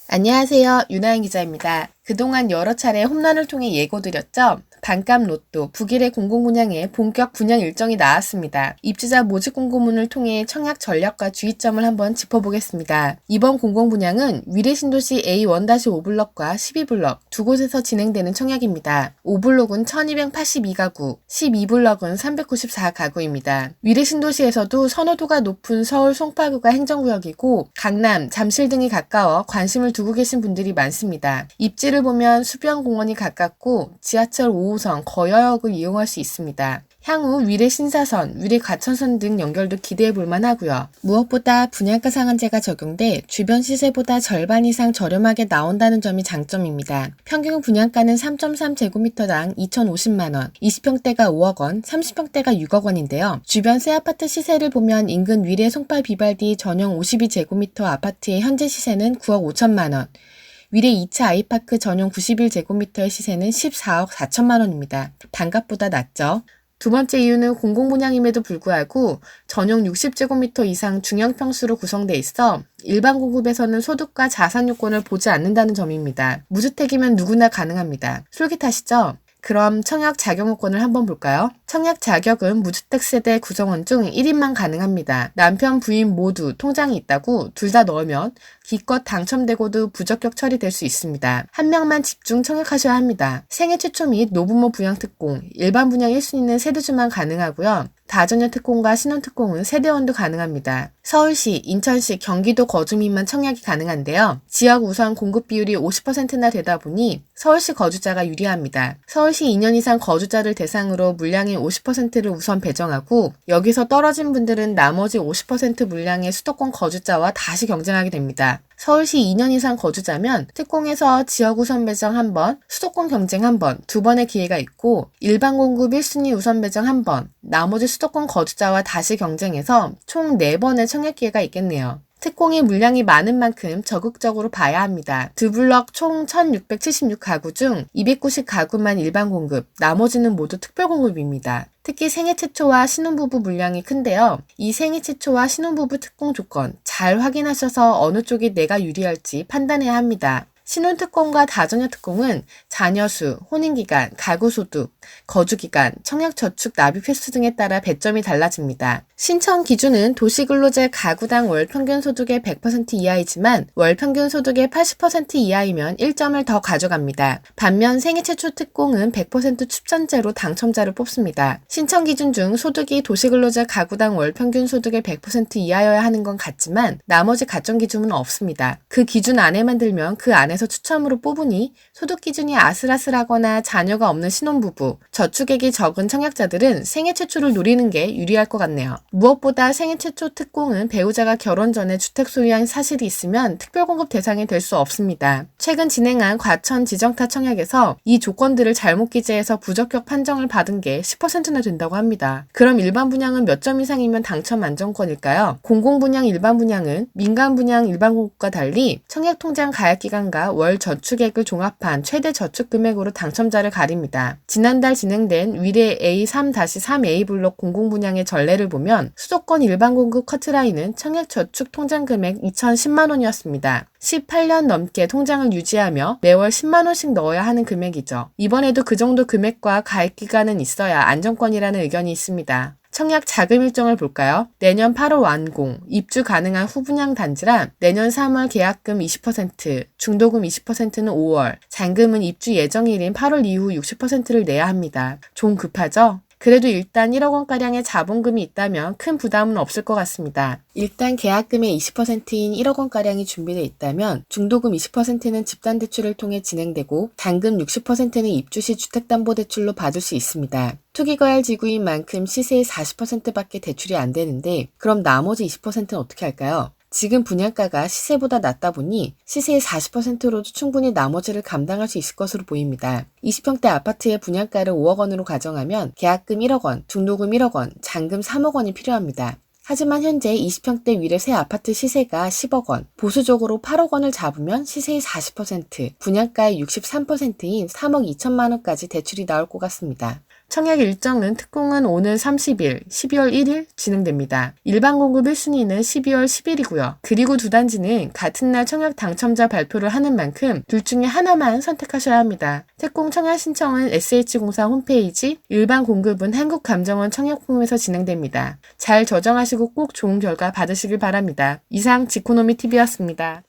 안녕하세요. 윤하영 기자입니다. 그동안 여러 차례 홈런을 통해 예고드렸죠. 반값 로또, 북일의 공공분양의 본격 분양 일정이 나왔습니다. 입주자 모집 공고문을 통해 청약 전략과 주의점을 한번 짚어보겠습니다. 이번 공공분양은 위례신도시 A1-5블럭과 12블럭 두 곳에서 진행되는 청약입니다. 5블럭은 1282가구, 12블럭은 394가구입니다. 위례신도시에서도 선호도가 높은 서울 송파구가 행정구역이고 강남, 잠실 등이 가까워 관심을 두고 계신 분들이 많습니다. 입지를 보면 수변공원이 가깝고 지하철 5호선 거여역을 이용할 수 있습니다. 향후 위례 신사선, 위례 과천선 등 연결도 기대해 볼 만하고요. 무엇보다 분양가 상한제가 적용돼 주변 시세보다 절반 이상 저렴하게 나온다는 점이 장점입니다. 평균 분양가는 3.3제곱미터당 2,050만원, 20평대가 5억원, 30평대가 6억원인데요. 주변 새 아파트 시세를 보면 인근 위례 송파 비발디 전용 52제곱미터 아파트의 현재 시세는 9억 5천만원, 위례 2차 아이파크 전용 91제곱미터의 시세는 14억 4천만원입니다. 반값보다 낮죠. 두 번째 이유는 공공분양임에도 불구하고 전용 60제곱미터 이상 중형평수로 구성돼 있어 일반 공급에서는 소득과 자산 요건을 보지 않는다는 점입니다. 무주택이면 누구나 가능합니다. 솔깃하시죠? 그럼 청약 자격 요건을 한번 볼까요? 청약 자격은 무주택 세대 구성원 중 1인만 가능합니다. 남편, 부인 모두 통장이 있다고 둘 다 넣으면 기껏 당첨되고도 부적격 처리될 수 있습니다. 한 명만 집중 청약하셔야 합니다. 생애 최초 및 노부모 부양 특공, 일반 분양 1순위는 세대주만 가능하고요. 다자녀 특공과 신혼 특공은 세대원도 가능합니다. 서울시, 인천시, 경기도 거주민만 청약이 가능한데요. 지역 우선 공급 비율이 50%나 되다 보니 서울시 거주자가 유리합니다. 서울시 2년 이상 거주자를 대상으로 물량의 50%를 우선 배정하고 여기서 떨어진 분들은 나머지 50% 물량의 수도권 거주자와 다시 경쟁하게 됩니다. 서울시 2년 이상 거주자면 특공에서 지역 우선 배정 1번, 수도권 경쟁 1번, 2번의 기회가 있고 일반 공급 1순위 우선 배정 1번, 나머지 수도권 거주자와 다시 경쟁해서 총 4번의 청약 기회가 있겠네요. 특공의 물량이 많은 만큼 적극적으로 봐야 합니다. 두 블럭 총 1676가구 중 290가구만 일반 공급, 나머지는 모두 특별 공급입니다. 특히 생애 최초와 신혼부부 물량이 큰데요. 이 생애 최초와 신혼부부 특공 조건 잘 확인하셔서 어느 쪽이 내가 유리할지 판단해야 합니다. 신혼특공과 다자녀 특공은 자녀수, 혼인기간, 가구소득, 거주기간, 청약저축 납입 횟수 등에 따라 배점이 달라집니다. 신청 기준은 도시근로자 가구당 월평균 소득의 100% 이하이지만 월평균 소득의 80% 이하이면 1점을 더 가져갑니다. 반면 생애 최초 특공은 100% 추천제로 당첨자를 뽑습니다. 신청 기준 중 소득이 도시근로자 가구당 월평균 소득의 100% 이하여야 하는 건 같지만 나머지 가점 기준은 없습니다. 그 기준 안에만 들면 그 안에서 추첨으로 뽑으니 소득 기준이 아슬아슬하거나 자녀가 없는 신혼부부, 저축액이 적은 청약자들은 생애 최초를 노리는 게 유리할 것 같네요. 무엇보다 생애 최초 특공은 배우자가 결혼 전에 주택 소유한 사실이 있으면 특별공급 대상이 될 수 없습니다. 최근 진행한 과천 지정타 청약에서 이 조건들을 잘못 기재해서 부적격 판정을 받은 게 10%나 된다고 합니다. 그럼 일반 분양은 몇 점 이상이면 당첨 안정권일까요? 공공분양 일반 분양은 민간 분양 일반 공급과 달리 청약통장 가입기간과 월 저축액을 종합한 최대 저축 금액으로 당첨자를 가립니다. 지난달 진행된 위례 A3-3A 블록 공공분양의 전례를 보면 수도권 일반 공급 커트라인은 청약 저축 통장 금액 2,010만원이었습니다. 18년 넘게 통장을 유지하며 매월 10만원씩 넣어야 하는 금액이죠. 이번에도 그 정도 금액과 가입기간은 있어야 안정권이라는 의견이 있습니다. 청약 자금 일정을 볼까요? 내년 8월 완공, 입주 가능한 후분양 단지라 내년 3월 계약금 20%, 중도금 20%는 5월, 잔금은 입주 예정일인 8월 이후 60%를 내야 합니다. 좀 급하죠? 그래도 일단 1억원가량의 자본금이 있다면 큰 부담은 없을 것 같습니다. 일단 계약금의 20%인 1억원가량이 준비되어 있다면 중도금 20%는 집단대출을 통해 진행되고 잔금 60%는 입주시 주택담보대출로 받을 수 있습니다. 투기거래 지구인 만큼 시세의 40%밖에 대출이 안 되는데 그럼 나머지 20%는 어떻게 할까요? 지금 분양가가 시세보다 낮다 보니 시세의 40%로도 충분히 나머지를 감당할 수 있을 것으로 보입니다. 20평대 아파트의 분양가를 5억원으로 가정하면 계약금 1억원, 중도금 1억원, 잔금 3억원이 필요합니다. 하지만 현재 20평대 위례 새 아파트 시세가 10억원, 보수적으로 8억원을 잡으면 시세의 40%, 분양가의 63%인 3억 2천만원까지 대출이 나올 것 같습니다. 청약 일정은 특공은 오는 30일, 12월 1일 진행됩니다. 일반 공급 1순위는 12월 10일이고요. 그리고 두 단지는 같은 날 청약 당첨자 발표를 하는 만큼 둘 중에 하나만 선택하셔야 합니다. 특공 청약 신청은 SH공사 홈페이지, 일반 공급은 한국감정원 청약폼에서 진행됩니다. 잘 저장하시고 꼭 좋은 결과 받으시길 바랍니다. 이상 지코노미TV였습니다.